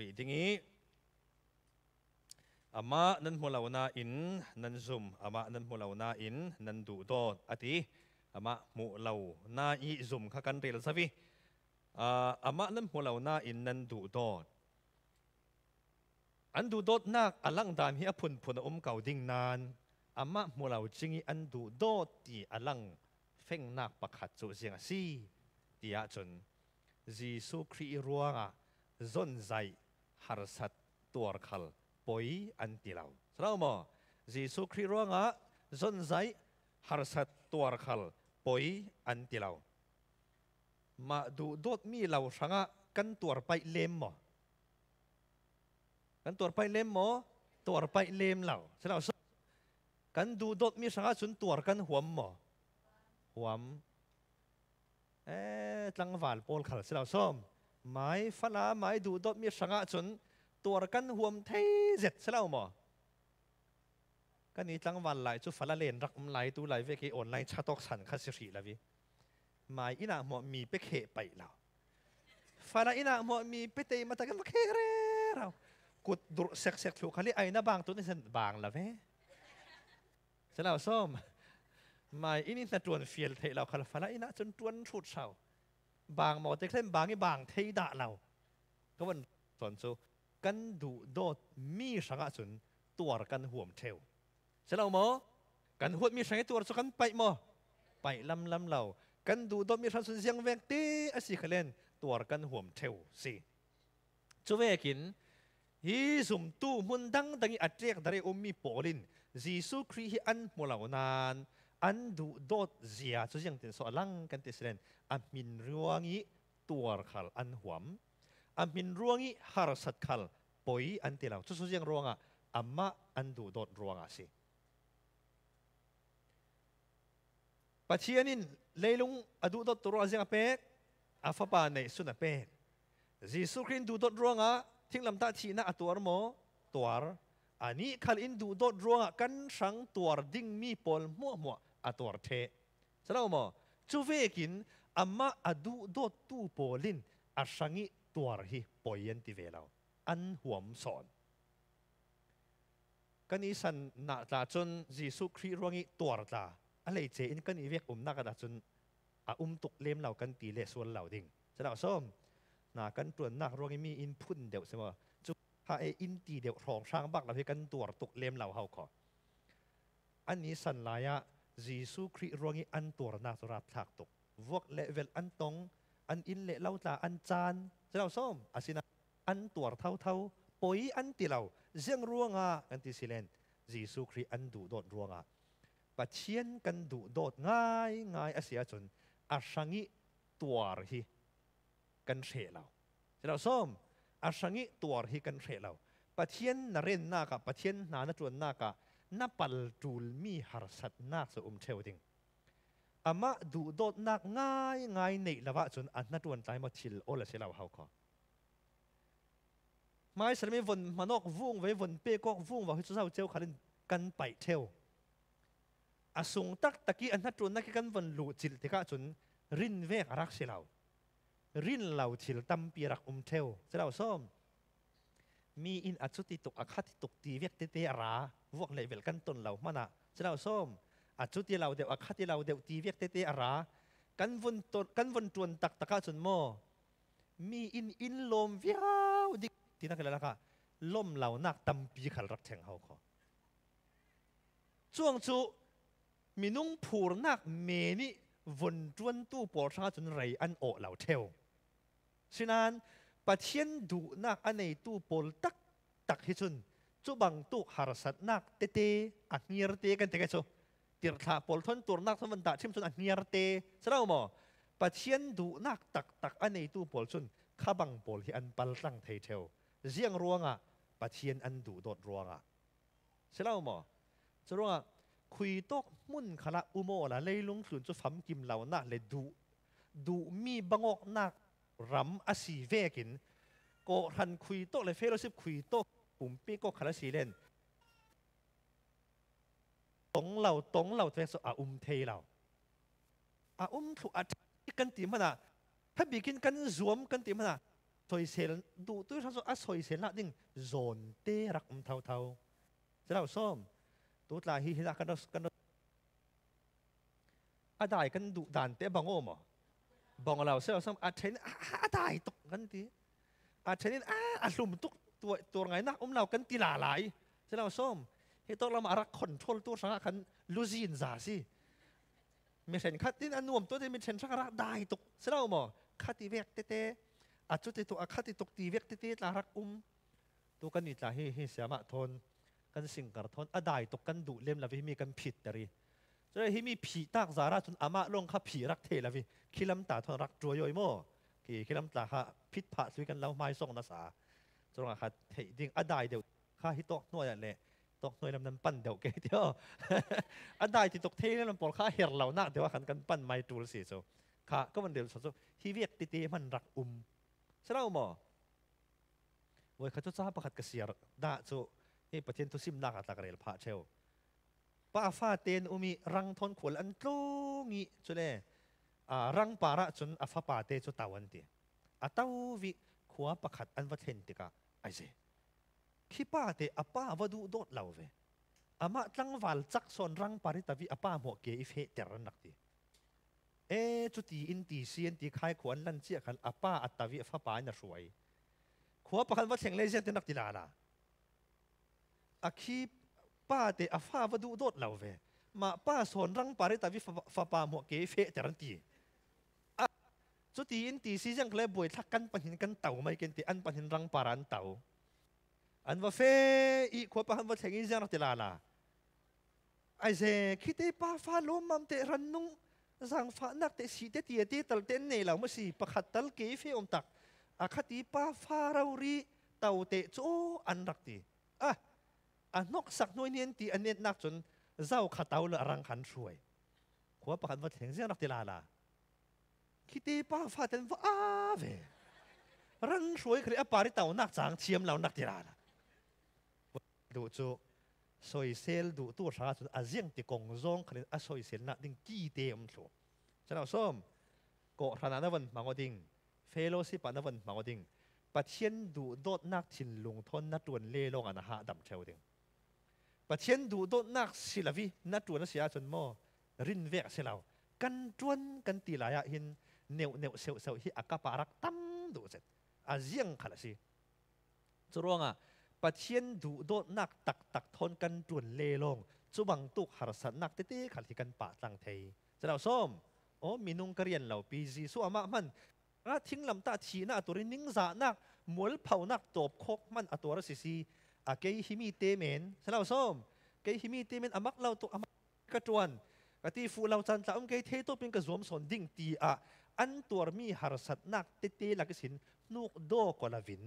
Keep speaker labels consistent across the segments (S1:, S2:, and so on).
S1: รีดิงี้อามานั้นมัวเหล่านาอินนั้นซุมอามานั้นมัวเหล่านาอินนั้นดูโดดอติอามามัวเหล่านาอีซุมข้ากันเรียลสวีอามานั้นมัวเหล่านาอินนั้นดูโดดอันดูโดดนักอลังดานเฮียพุ่นเก่าดิ่งนานอามามัวเหล่าจิงอันดูโดดตีอลังเฟ่งนักประคัดจุเสียงซีตีอาจนจีสุครีรัวงะจนใจฮาร์สัตตัวขลปอยอันติลาวสระมอจีสุครีรัวงะจนใจฮาร์สัตตัวขลปอยอันติลาวมาดูโดดมีเหล่าสังะกันตัวไปเล่มมอกันตัวไปเล่มมอตัวไปเล่มเหล่าสระกันดูโดดมีสังะจนตัวกันหัวมอหัวมจังหวัดโพลขัลสิเราส้มไม้ฟ้าไม้ดูดมีสังะจนตัวกันห่วมเทเจ็ดสิเราหมอกันนี้จังหวัดไหลจุฟ้าเลนรักไหลตัวไหลเวกีออนไลน์ชาตอกสันคัสสิละวิไม้อินาหมอมีเปเขไปเราฟ้าอินาหมอมีเปเตมาตะกันมาเคเรเรากุดดุเสกถูกเขาเรียกไอ้น้าบางตัวนี้สันบางละเว้สิเราส้มไม่อินี่จะจวนเฟียลเทเราขลับฟ้าอินะจนจวนชุดเสาบางหมอจะเคลื่อนบางนี่บางเทด่าเราก็วันส่วนสูกันดูโดดมีสังะจนตัวกันห่วมเทวใช่เราหมอกันหัวมีสังะตัวสุกันไปหมอไปลำเรากันดูโดดมีสังะจนเสียงแวงตีอสิขเลนตัวกันห่วมเทวสิจูเวกินฮิสุมตู้มุนดังดังอัจเจกดาริอุมีโปลินจีสุครีอันมุลาวนานอันดูโดดเสียจุดยังติดสอลังกันติดเสนอามินรวงิตัวขัลอันหวมอามินรวงิฮาร์สัตขัลปอยอันติเราจุดยังรวงอ่ะอามาอันดูโดดรวงอ่ะสิปัจเจียนินเลยลุงอดูโดดตัวยังเป็กอาฟบานในสุนัขเป็กจีสุครินดูโดดรวงอ่ะทิ้งลำตาทีน่ะตัวโมตัวอันนี้ขัลอินดูโดดรวงอ่ะกันสังตัวดิ่งมีปอลมัวอัตัวเทสระมอจูเวกินอามาอดูโดดตูโปลินอาสังอิตัวฮีปอยันติเวลาอันหัวมสอนกันนี้สันนาตาจนจีสุครีรวงิตัวตาอะไรเจอินกันนี้เวกนักตาจนตุกเล่มเหล่ากันตีเลส่วนเหล่าดิ่งสระส้มนากันตัวนักรวงิมีอินพุ่นเดียวใช่ไหมจุถ้าอินตีเดียวรองช่างบักเราให้กันตัวตุกเล่มเหล่าเขาขออันนี้สันลายะจีสุครีรวงิอันตัวนักสุราทักตกวกเลเวลอันตรงอันอินเลเล่าตาอันจานจะเราส้มอาศินะอันตัวเท่าปอยอันติเราเจียงรวงอ่ะอันติสิเลนจีสุครีอันดูโดดรวงอ่ะปัจเจียนกันดูโดดง่ายอาเสียจนอาสังอิตัวฮีกันเฉลเราจะเราส้มอาสังอิตัวฮีกันเฉลเราปัจเจียนนเรนนากับปัจเจียนนาจวนนากับนับปัลจูลมีฮาร์สัตนักสเทวดิงอามาดูโดดนักง่ายในละวะจนอันนัดวันใจมาชิลโอละเสลาเขาขอไม่สมัยวันมานอกวุ่งไว้วันเป้ก็วุ่งว่าให้เจ้าเจ้าขันกันไปเที่ยวอาสุงตักตะกี้อันนัดวันนักกันวันลูจิลติกะจนรินเวกรักเสลารินเหล่าชิลตั้มปีรักเที่ยวเสลาส้มมีอินอัจจุติตกอาคาติตกตีเวกเตะราวกเลเวลกันต้นเหล่ามันอ่ะเจ้าส้มอาจุติเหล่าเดียวอาคาติเหล่าเดียวตีเวกเตะรากันวนจวนตักตะกะจนโมมีอินลมวิวดิที่นั่นกันแล้วค่ะลมเหล่านักตั้มปีขัลรักแทงเขาขอช่วงจุมีนุ่งผูรนักเมนี่วนจวนตู้ปอชาจนไรอันโอเหล่าเทวฉะนั้นปัจเจียนดูนักอันในตู้ปอลตักให้จนจุบังตู้ฮาร์สัตนักเตอันเนียร์เตกันเตกันโซติร์ธาปอลทนตัวนักสมันตาชิมจนอันเนียร์เตสระมอปัจเจียนดูนักตักอันในตู้ปอลจนข้าบังปอลที่อันปัลตั้งเทวเจียงรวงอ่ะปัจเจียนอันดูโดดรวงอ่ะสระมอจะรวงคุยตกมุ่นขละอุโมละเลยลงสุนจะฟัมกิมเหล่านักเลยดูมีบังออกนักรำอาศีเวกินก็ทันคุยโตเลยเฟโลชิปคุยโตปุ่มปีก็ขลังสีเล่นตรงเราเทสเทเราถูกอัดกันตีมันอ่ะถ้าบีกินกันรวมกันตีมันอ่ะ สอยเซลดูตัวทั้งส่วนสอยเซลละดิ่งโซนเตรักเท่าจะเล่าซ้อมตัวตาฮีฮิลักกันได้กันดุดันเตบังโอมบังเราเสียซ้ำเช่นได้ตกกันทีเช่นลุมตุกตัวไงนักเรากันตีหลาหลายจะเล่าซ้อมให้ตัวเรามารักคอนโทรลตัวสังกันลูซินซาสิไม่เช่นคัดที่อันนวมตัวที่ไม่เช่นสักรักได้ตกจะเล่าหมอคัดที่เวกเตจุดที่ตัวคัดที่ตกตีเวกเตลารักตัวกันนี่จะให้เสียมาทนกันสิ่งกระทนได้ตกกันดุเล่มละวิมีกันผิดแต่รีจะได้ให้มีผีตากสาระจนอามาลงข้าผีรักเทละวิคิลำตาทนรักจัวย่อยโม่คิลำตาข้าพิษผาสุยกันแล้วไม่ส่งนัสาจงข้าเทดิ่งได้เดียวข้าฮิตกหน่วยอะไรตกหน่วยลำนั้นปั้นเดียวเกเดียวได้ที่ตกเทนี่ลำปอลข้าเห็นเหล่านักเดี๋ยวขันกันปั้นไม่จูลสิโซข้าก็มันเดียวสุดๆที่เวียกตีมันรักเสร็จแล้วหมอวันข้าจะประคัดกษีรด่าโซนี่ประเทศทุสิมนักอัตกเรลพาเชลป้าฟ้าเตนมีรังทนขวลอันตรงงี้จุดเลยรังปาระจนฟ้าป่าเตจุดตาวันตีเต้าวิขวาประคัดอันวัดเห็นติกาไอเซ่ขี้ป้าเตป้าวดูโดดเหล่าเวมาตั้งวัลจักส่วนรังปาริตาวิป้าหมวกเกยเฟเตอร์นักตีจุดที่อินตีเซียนที่ขายขวัญลันเจียกันป้าอัตวิฟ้าป่าน่ะสวยขวาประคัดวัดเห็นเลยเจียนตินักตีลาละขี้ป้าเตฟ้าวดูโดดเหล่าเวมาป้าส่วนรังปาริตาวิฟ้าป่าหมวกเกยเฟเตอร์ตีจุดที่อินตีเซียนเคยบ่อยทักกันปัญหากันเต่าไม่กันตีอันปัญหารังปารันเต่าอันว่าเฟอีขวาประคัดวัดเห็นเจียนนักตีลาละไอเซ่คิดเตป้าฟ้าล้มมันเตรันนุ่งสังฟ้านักเตสีเตตีเตตัลเตนเนล่ามื่อสิประคัดตัลเกยเฟอมตักคัดอีป้าฟ้าเรารีเต่าเตโจอันรักตีนกสักน้อยเนียนตีอันเนียนนักจนเจ้าขัดเต่าละรังขันช่วยขวาประคัดว่าเห็นเสียงนักตีลาละคิดเตป้าฟ้าเต็นว่าเวรังช่วยคือปาริเต่านักจางเชียมเหล่านักตีลาละดูจูสอยเซลดูตัวชาจนอาเซียนติกงซงคือสอยเซลนักดิ้งกี่เตมชัวฉันเอาส้มก็ขนาดนั้นมังกรดิ้งเฟโลสิปนั้นมังกรดิ้งปัจเจียนดูโดดนักชินลุงทนนัดวนเล่ลงอันหาดำเชวดิ้งปัจเจียนดูโดดนักศิลวินัดวนเสียจนโมรินเวกเสลากันจวนกันตีลายหินเนวเซลที่อากาปารักตั้มดูเสร็จอาเซียนขนาดสิจะร้องปัจเจียนดูโดดนักตักทนกันจวนเล่ลงจุบังตุกหารสันนักเต้ขัดที่กันป่าตังเทยจะเอาส้มมีนุ่งกระเรียนเหล่าปีจีสู้อามามันทิ้งลำตาชีน่าตัวรินิ่งจ่านักมวลเผานักตบคกมันตัวรัสซีเกยฮิมีเตเมนจะเอาส้มเกยฮิมีเตเมนอามักเราตัวอามักกระจวนกะตีฟูเราจันทร์เกยเทตัวเป็นกระสวมสนดิ่งตีอันตัวมีหารสันนักเต้ลักษินนุกโดกอลาวิน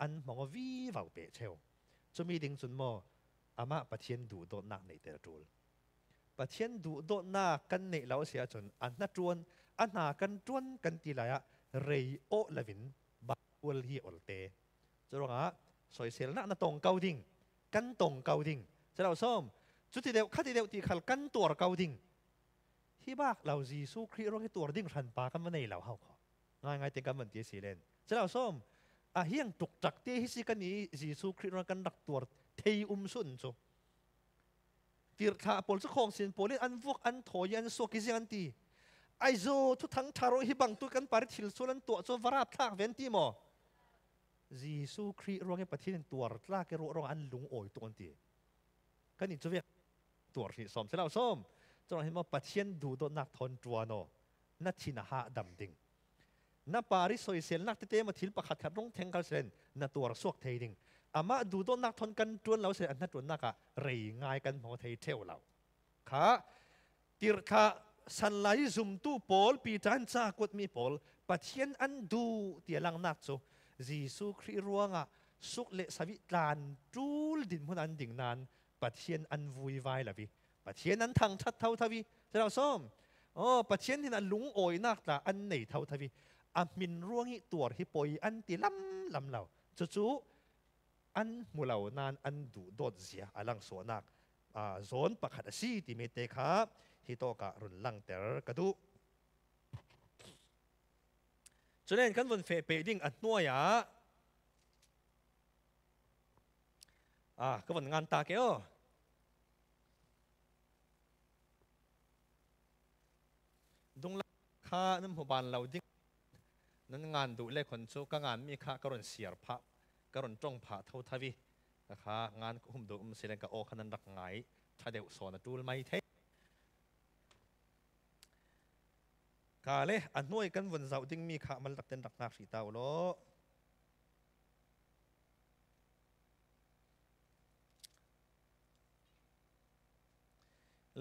S1: อันมองวีวาวเปเชลจะมีดิ่งจุนโมอามาปะเทียนดูโดนักในเตอร์จูลปะเทียนดูโดนักกันในเราเสียจนอันนัดจวนอันหากันจวนกันตีลายเรย์โอลาวินบาอุลฮีอลเตจะร้องสอยเซลนักตรงเกาดิ่งกันตรงเกาดิ่งจะเราส้มจุดที่เดียวขั้นที่เดียวที่ขัดกันตัวเกาดิ่งที่บ้าเราจีสู้ครีร้องให้ตัวดิ่งทันปากันมาในเราเขาง่ายๆแต่กันมันตีสีเลนจะเราส้มเฮียงตุกจักเตะฮิสิกันนี้จีซูคริสต์กันรักตัวเทยสุนโจตีร์ท่าพอลสุขของสินพอลิอันฟุกอันถอยอันสุกิสิอันตีไอโซทุกทั้งชารหิบังตุกันปาริทิลสุนันตัวโซวราบทักเวนตีโมจีซูคริสต์ร้องให้ปฏิทินตัวลากเกโรร้องอันลุงโอยตัวอันตีกันนี่จะเวียตัวที่สมเสร็จแล้วส้มจะให้มาปฏิทินดูโดนนักทนตัวโนนัดชินาหาดำดิ่งนับปาริสอยเซลนักเตะมาทิลประคัดขัดร้องแทงกันเซนนัตัวสวกเทดิ่งอามาดูโดนนักทนกันจวนเราเสียอันนัดจวนนักเรียง่ายกันพอเทเทวเราค่ะติร์ค่ะสันไลซุมตู้โพลปีจันจากดมีโพลปัจเจียนอันดูเตียลังนักโซจีสุคริร้องสุกเลสวิตานจูลดินพุนันดิ่งนานปัจเจียนอันวุยไวละวิปัจเจียนนั้นทางชัดเท่าทวีจะเราส้มปัจเจียนที่นั้นลุงโอยนักแต่อันไหนเท่าทวีมินร่วงอีตัวที่ปอยอันตีลำเหล่าจู่อันมูเหล่านานอันดูโดดเสียอลังสวนักโซนประคัดซีที่เมเตครับที่โตกะรุนลังเตอร์กระดูจ cho nên kan von fe pe ding at noya ka von ngan ta ke o dung la kha nam ho ban lau ding nan ngan du le khon chu ka ngan mi kha karon siar pha karon tong pha thau thawi kha ngan hum du silen ka o khanan rak ngai tha deu so na tul mai the ka le an noi kan von zau ding mi kha mal tak ten rak nak si taw lo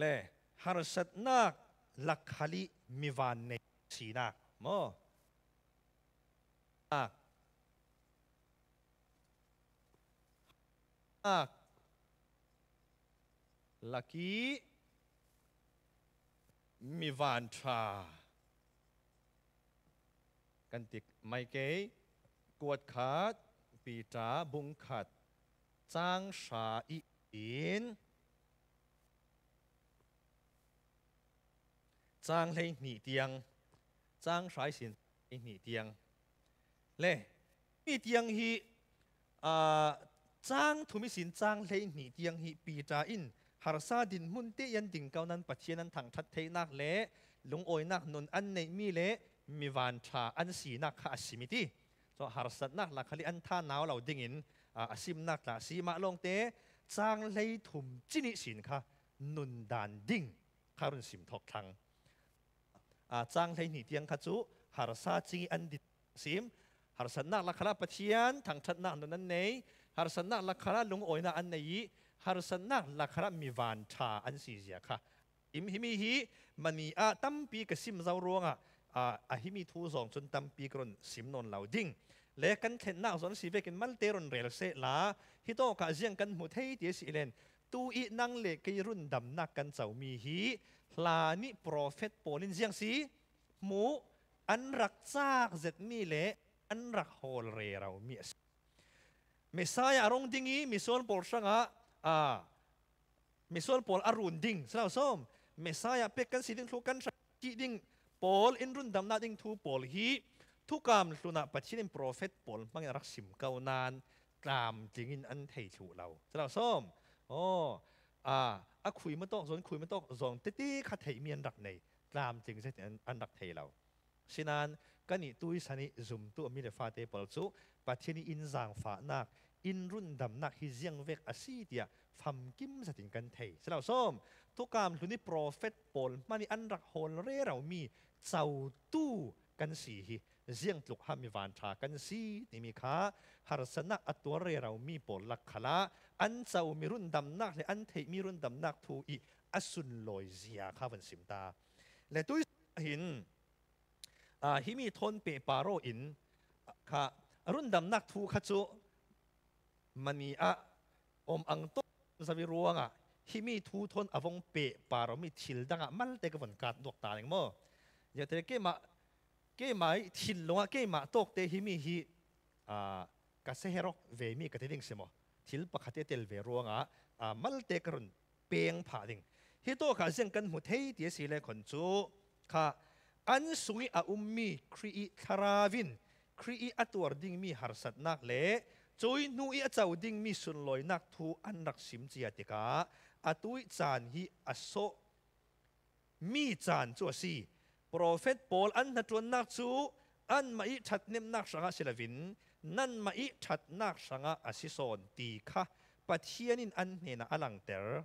S1: le harsat nak lakhali miwan ne sinak mo laki miwan traกันติกไม่เกยกวดขาดปีตาบุงขัดจ้างชาอินจ้างเลยหนีเตียงจ้างสายสินหนีเตียงเล่หนีเตียงฮีจ้างทุมิสินจ้างเลยหนีเตียงฮีปีตาอินหารซาดินมุนเตยันดิ่งเกานั้นปัจเจนั้นทางทัดเทนักเละลงโอยนักนนอันในมีเละมีวันชาอันสีนักข้าสิมิติsoหารสัตนักหลักขลิอันท่าหนาวเราดิ่งินสิมนักละสีมาลงเตจ้างเลยถุมจินิสินค่ะนุนดานดิ่งคารุนสิมทอกทังจ้างเลยหนีเตียงขจุหารซาจีอันดิสิมหารสัตนักหลักขละปัจเจียนทางชัดนักนนนั้นเนยหารสัตนักหลักขละลงโอยนักอันในหารสัตนักหลักขละมีวันชาอันสีเสียค่ะอิมหิมิฮีมันมีตั้มปีกสิมเจ้ารวงหิมีทูสองจนตั้มปีกรนสิมนนเหล่าดิ่งเล็กันเห็นหน้าสอนสีเวกินมัลเตรนเรลเซลาฮิโตกะเจียงกันมุเทยเดียสิเลนตูอีนังเล็กยรุ่นดำนักกันเจ้ามีฮีลานิโปรเฟตโปลินเจียงสีหมูอันรักจากเจ็ดมีเละอันรักโฮลเรเรามีเมสายอารมณ์ดิ่งมีส่วนโปลสังมีส่วนโปลอรุณดิ่งสาวส้มเมสายเป็กกันสีดิ่งทุกันจีดิ่งโปลอินรุ่นดำนักดิ่งทูโปลฮีทุกกรรมลุนะปัจจินโปรเฟตโปลมังรักสิมเกานานกรามจริงอันเทชูเราสาวส้มคุยมาโตส่วนคุยมาโตส่วนตีขัดเทมีอันรักในกรามจริงใช่อันรักเทเราฉะนั้นกันนี่ตุยสันนิซุมตัวมีเลฟาเตปลซูปัจจินอินจางฝานักอินรุ่นดำนักฮิเซียงเวกอาศีเดียฟัมกิมสติงกันเทสาวส้มทุกกรรมลุนี่โปรเฟตโปลมันอันรักโฮลเร่เรามีเจ้าตู้กันสีเจียงตุกหามีวันชากันสีนี่มีค่าหารสนักอัตัวเรเรามีโปลลักขละอันเจ้ามีรุ่นดำนักและอันเทมีรุ่นดำนักทูอีอสุนลอยเสียข้าวันสิมตาและตุยหินฮิมีทนเปปาโรอินค่ะรุ่นดำนักทูขจุมันมีอมอังโตสวิรวงฮิมีทูทนอวงเปปาโรมีทิลดังมัลเตกวันการดวกตาอย่างมั่วอย่าเตะเกมาทิลลงเกมาตกเตหิมีฮิกาเซเฮโรเวมีกติดิ่งเสมอทิลปะคติเตลเวรวงมัลเตกรุนเปียงผาดิ่งฮิโตกาเซียงกันหมดเฮียดีสิเลคนจูค่ะอันสุยอุมมีครีทาราวินครีอัตวร์ดิ่งมีหารสัตนักเล่จอยนุยเจ้าดิ่งมีสุนลอยนักทูอันรักสิมเจียติกาอัตุยจานฮิอโซมีจานจัวซีโปรเฟตโปลอันนัดวนนักจูอันมาอิชัดเนมนักสังอาศิลวินนั่นมาอิชัดนักสังอาศิโซนตีค่ะปัจเจียนินอันเนน่าอลังเตอร์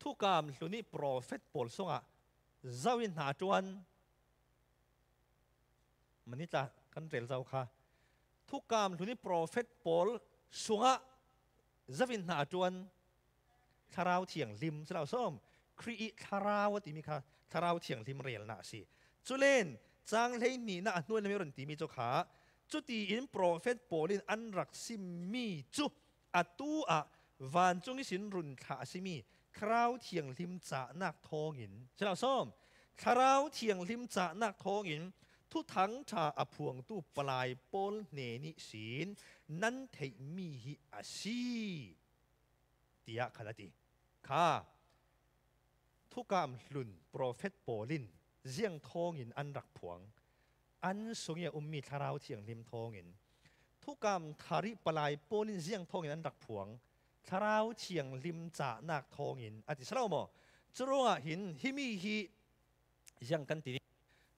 S1: ทุกกรรมลุนี่โปรเฟตโปลส่งเจ้าวินหาจวนมันนี่จะกันเรลเจ้าค่ะทุกกรรมลุนี่โปรเฟตโปลส่งเจ้าวินหาจวนทาราวเถียงริมสลาวส้มครีทาราวติมีค่ะทาราวเถียงริมเรียลน่ะสิจุเลนจางเลยนี่น่ะนวลไม่รุนตีมีเจ้าขาจุตีอินโปรเฟตโปลินอันรักซิมีจุอัตูวันจงนิสินรุนขาซิมีคราวเถียงริมจ่านักทองหินสลาวส้มคราวเถียงริมจ่านักทองหินทุทั้งชาอภวงตู้ปลายโปลเนนิสินนั้นเทมีฮิอาซีเตียขนาดนี้ค่ะทุกกรรมลุนโปรเฟตโปลินเจียงทองหินอันรักผวง อันสุงยามีทาราวเทียงริมทองอินทุกามทาริปลายปนินเสียงทองอินอันรักผวงทาราวเทียงริมจ่านักทองอินอธิสลาวโมจรวงหินฮิมีฮิยังกันตี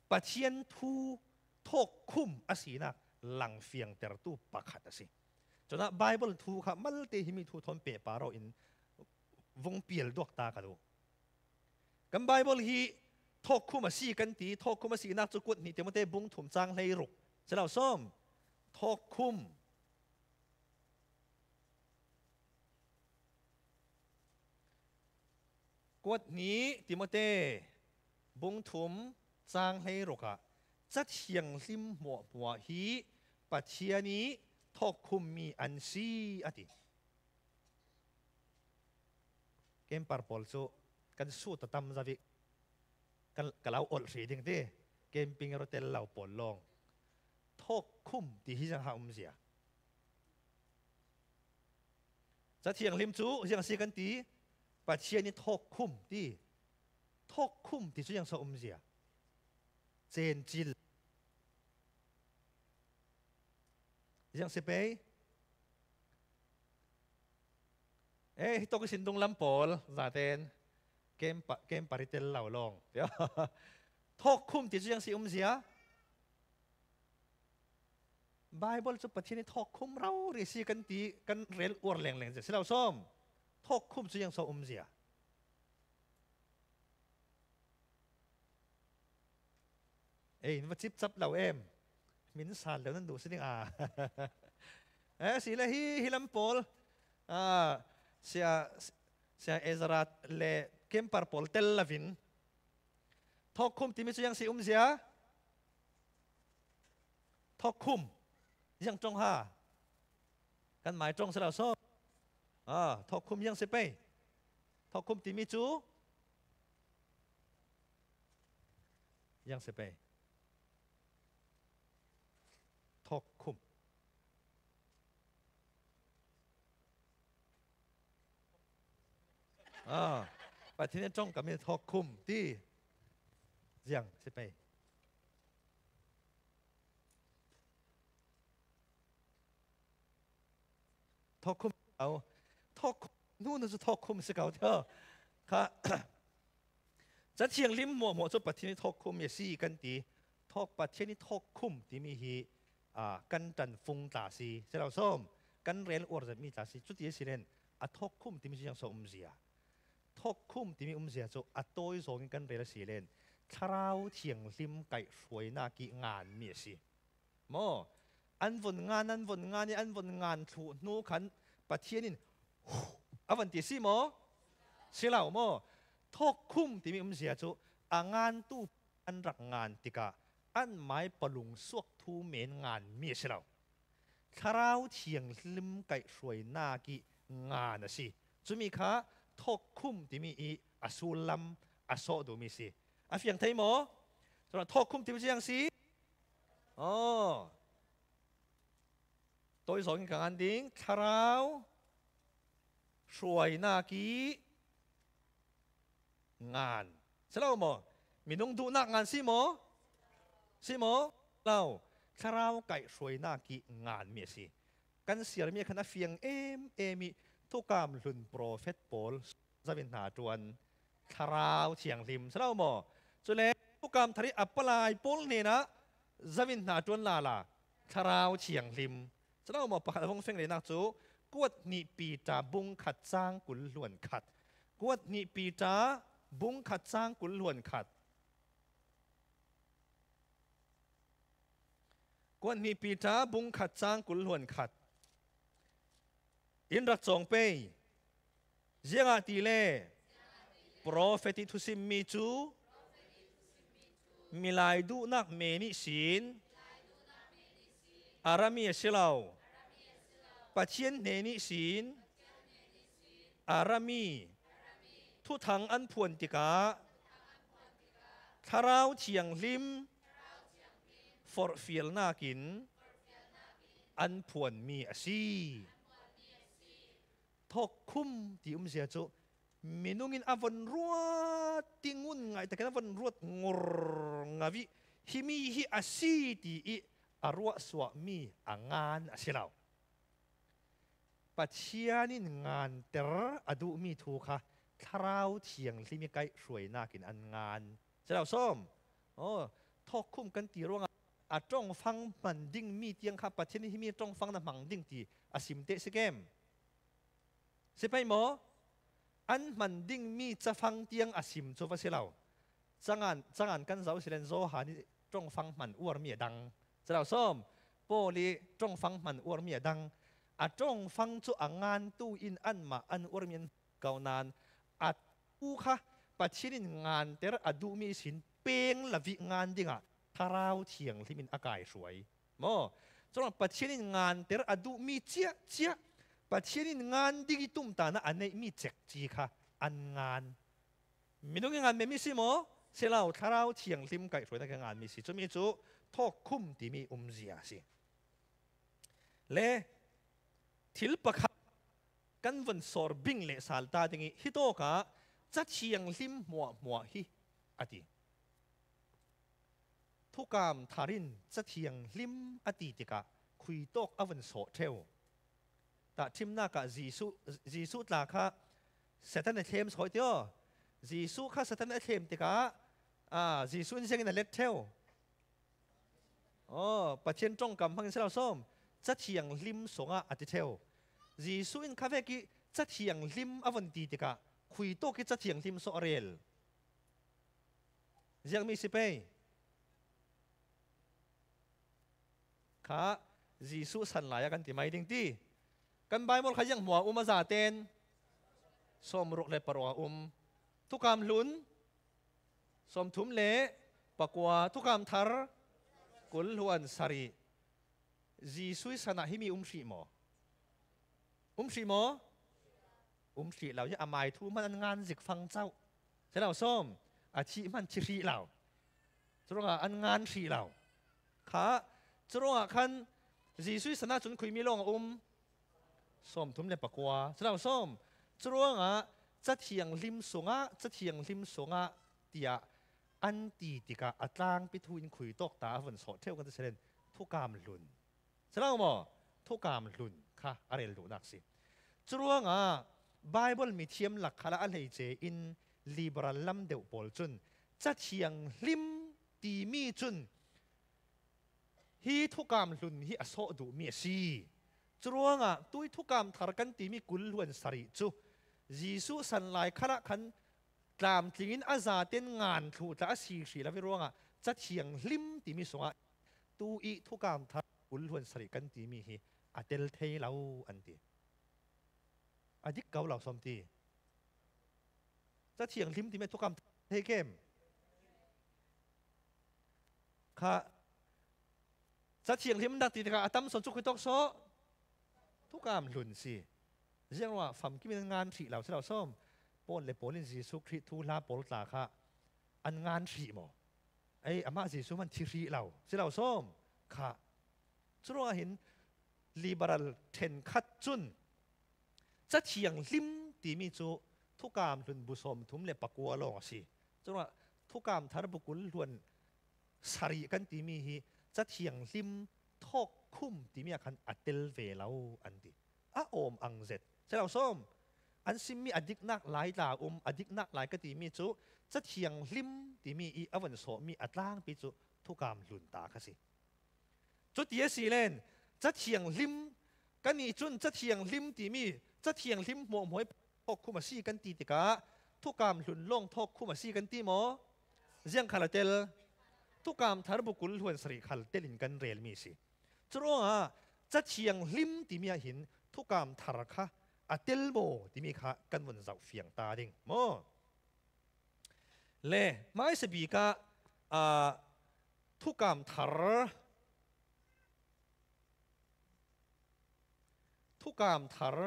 S1: ปะเชียนทูทกคุมอาศีนักหลังเฟียงแต่ตู้ปักขัดสิจนไบเบิลทูค่ะมัลเตฮิมีทูทอนเปปาเราอินวงเปียลดวกตากระดูกันไบเบิลฮีทกคุมอาศีกันตีทกคุมอาศีนักจุกุดนี่เตมเตบุงถุมจางเลยรุกจะเราส้มทกคุมกวดนี้ติโมเตบุงถุมจางให้รกะจะเชียงซิมหัวหัวฮีปัจเจียนี้ทอกคุมมีอันซีอติเกมปาร์ปอลโซกันสู้ตะตำจะวิกันกะเราอดสีดิ้งเต้เกมปิงเราเตลเราปอลลองทอกคุมที่ฮิจังหาเสียจะเชียงลิมจูยังซีกันตีปัจเจียนี้ทอกคุมที่ทอกคุมที่สุยังสมเสียเจนจิลยังสิไปต้องกินตรงลำปอลซาเตนเกมปาริเตลเหล่าลองเดี๋ยวทอกคุมที่สุยังสิเสียไบเบิลจะปฏิเนทอกคุมเราเรียกกันตีกันเรลอวร์แหลงๆจะสิเราซ้อมทอกคุมสุยังสมเสียมาจิบจับเรามินสารแล้วนั่นดูสิเนี่ยสิละฮิลัมโพลเสียเอซราเลเกมปาร์โพลเทลลาวินทอกคุมที่มิสุยังสิเสียทอกคุมยังจงหากันหมายจงสละโซ่ทอกคุมยังสิไปทอกคุมที่มิจูยังสิไปทอกคุมปัจจุบันจ้องกับมีทอกคุมที่ยังสิไปทอกคุมเอาทอกนู่นจะทอกคุมสิเก่าเถอะค่ะจะเชียงลิมมัวจะปัจจุบันทอกคุมอย่าซี่กันตีทอกปัจจุบันทอกคุมที่มีฮีกันจันฟงตาซีเจ้าส้มกันเรียนอวดจะมีตาซีจุดที่สิเรนทอกคุมที่มีอย่างสมเสียทอกคุมที่มีเสียจะโต้ส่งกันเรียนสิเรนชาวเชียงลิมไก่สวยน่ากิงานมีสิโมอันวนงานนี่อันวนงานถูกนู้ขันปัจเจียนินวันที่สิโมสิเหล่าโมทอกคุมที่มีเสียจะงานตู้อันรักงานติกาอันหมายปลุงสวกทูเมนงานมีสิเราคราวเชียงลิมไก่สวยน่ากิงานนะสิจะมีข้าทอกคุมที่มีอสูลัมอโซดูมีสิเฟียงไทยหมอสำหรับทอกคุมที่มีอย่างสิตัวสองงานดิ้งคราวสวยน่ากิงานสิเราหมอมีน้องดูนักงานสิหมอสิโมเราคราวไก่สวยน่ากิงานเมียสิกันเสียมีคณะเฟียงมีทุกกรรมลุนโปรเฟตโพลจะเป็นหาจวนคราวเชียงริมเล่าโมจุเลทุกกรรมทาริอัปลายโพลเนี่ยนะจะเป็นหาจวนลาคราวเชียงริมเล่าโมปะขัดพงเฟงเลยนักจูกวดนิปีจาบุงขัดจ้างกุลล้วนขัดกวดนิปีจาบุงขัดจ้างกุลล้วนขัดกวนนี่ปีจ้าบุงขัดจางกุลหวนขัดอินรักจงเปย์เจียงอาตีเล่โปรเฟติทุสิมมีจูมิลายดูนักเมนิสินอารามีเสลาวปัจเจียนเนนิสินอารามีทุทังอันพวนติกาคาราวเชียงลิมฟอร์ฟิลนากินอันพวนมีอาชีทอกคุมที่เสียจูมินุงินอวันรัวติงุนไงแต่กันอวันรัวงรงาวิ ฮิมีฮิอาซีตีอิอารัวสวมีอ่างานอาศิลาวปัจเจียนินงานเตอร์อดูมีทูค่ะทราวเทียงที่มีไก่สวยน่ากินอันงานเจ้าส้มโอ้ทอกคุ้มกันตีร่วงจ้องฟังมันดิ้งมีเตียงค่ะปัจเจียนที่มีจ้องฟังน่ะมังดิ้งตีอาสิมเตะสิเกมสิไปหมออันมันดิ้งมีจะฟังเตียงอาสิมจูฟาสิลาวจังอันกันเจ้าสิเลนโซหานี่จ้องฟังมันอ้วนมีดังเจ้าส้มโปลีจ้องฟังมันอ้วนมีดังจ้องฟังจูงานตู้อินอันมาอันอ้วนมีเก่านานตู้ค่ะปัจจุบันงานแต่ละดูมีสินเป่งละวิงานดิ่งทาราวเทียงที่มีอากาศสวยโม่จนปัจจุบันงานแต่ละดูมีเจี๊ยปัจจุบันงานดิ่งตุ้มตานะอันนี้มีเจ็กจีค่ะอันงานมีน้องงานไม่มีสิโม่เสลาทาราวเทียงที่มีอากาศสวยแต่งานมีสิจะมีจูทอกคุ้มที่มีเสียสิเล่ทิลปะค่ะกันวันสอบบิงเลสาลตาดิ่งฮิโตกะจะเชียงลิมมัวฮิอดีทุกามทารินจะเชียงลิมอดีติกะคุยโตกอวันโสเทวแต่ทิมนากะจีสุตลาค่ะเซตันเทมสอยเดียวจีสุค่ะเซตันเทมติกะจีสุนี่เชียงนั่นเล็ดเทวปัจเจนจงกำพังเสลาส้มจะเชียงลิมสงะอดีเทวจีสุอินคาเฟกิจะเชียงลิมอวันดีติกะคุยโตกิจะเถียงทิมโซเรลยังมีสิเป้ข้าจีสุสันหลายกันที่ไม่ดิ้งตีกันใบมอลขยังหัวอุมาซาเตนสมรุกเลปรัวทุกคำลุนสมทุมเลปกว่าทุกคำทาร์กุลหวนสารีจีสุสันหิมีชีโมชีโมสีเราจะอามายทูมันงานจิกฟังเจ้าใช่เราส้มอาชีมันชีเราจรงอันงานสีเราข้าจรงคันจีสุสนาจนคุยมีลงส้มทุ่มเลยปากว่าใช่เราส้มจรงจะเทียงริมสงะจะเทียงริมสงะเตียอันตีติกาอัตลางปิทุนคุยตกตาฝนสดเที่ยวกันจะเสด็จทุกกามลุนใช่เราหมอทุกกามลุนค่ะอะไรลุนักสิจรงไบเบิลมีเทียมหลักขละอะไรเจอินลิเบรัลลัมเดวบอลจุนจะเชียงลิมตีมีจุนฮีทุกกามลุนฮีอโซดูมีสีจรวงตุยทุกกามทารกันตีมีกุลล้วนสริจูจีสุสันไลขละขันกลามทิ้งอาซาเต็นงานถูกจะสีแล้ววิรวงจะเชียงลิมตีมีสงตุยทุกกามทารกุลล้วนสริกันตีมีฮีอเดลเทลาอันตีอาทิตย์เก่าเหล่าสมตีจะเถียงลิมที่ไม่ทุกคำเทเกมค่ะจะเถียงลิมดักตีกับอาตัมสนจุกุตกโซทุกคำหลุนสิเรียกว่าฝั่งที่มีงานสีเหล่าที่เราส้มปนเลยปนลินสีสุขที่ทูลาปนตาค่ะอันงานสีหมอไอ้อามาสีสุมันที่สีเหล่าที่เราส้มค่ะจุดว่าเห็นลิเบรัลเทนคัดจุนจะเถียงลิมตีมีจูทุกกามลุนบุษมทุ่มเลปกัวลงสิจังว่าทุกกามทารบุกุลล้วนสารีกันตีมีฮีจะเถียงลิมทอกคุ้มตีมีอาการอัดเตลเวลาอันดีโอมอังเซตใช่เราส้มอันซิมีอดิกนักหลายตาอดิกนักหลายก็ตีมีจูจะเถียงลิมตีมีอีอวันโสมีอัดล่างปีจูทุกกามลุนตาค่ะสิจุดเดียสีเลนจะเถียงลิมกันนี่จุนจะเถียงลิมตีมีจะเถียงลิมหมวหวยทอกคุมาซีกันตีติกะทุกกามหลุนล่องทอกคุมาซีกันตีหมอเจียงคาราเตลทุกกามทารบุกุลหวนสริคาลเตลินกันเรลมีสิจรวงจะเถียงลิมตีมีหินทุกกามทารคะอัเตลโบตีมีค่ะกันวันเสาเฟียงตาดิ่งหมอเล่ไม่สบีกะทุกกามทารทุกกามทาร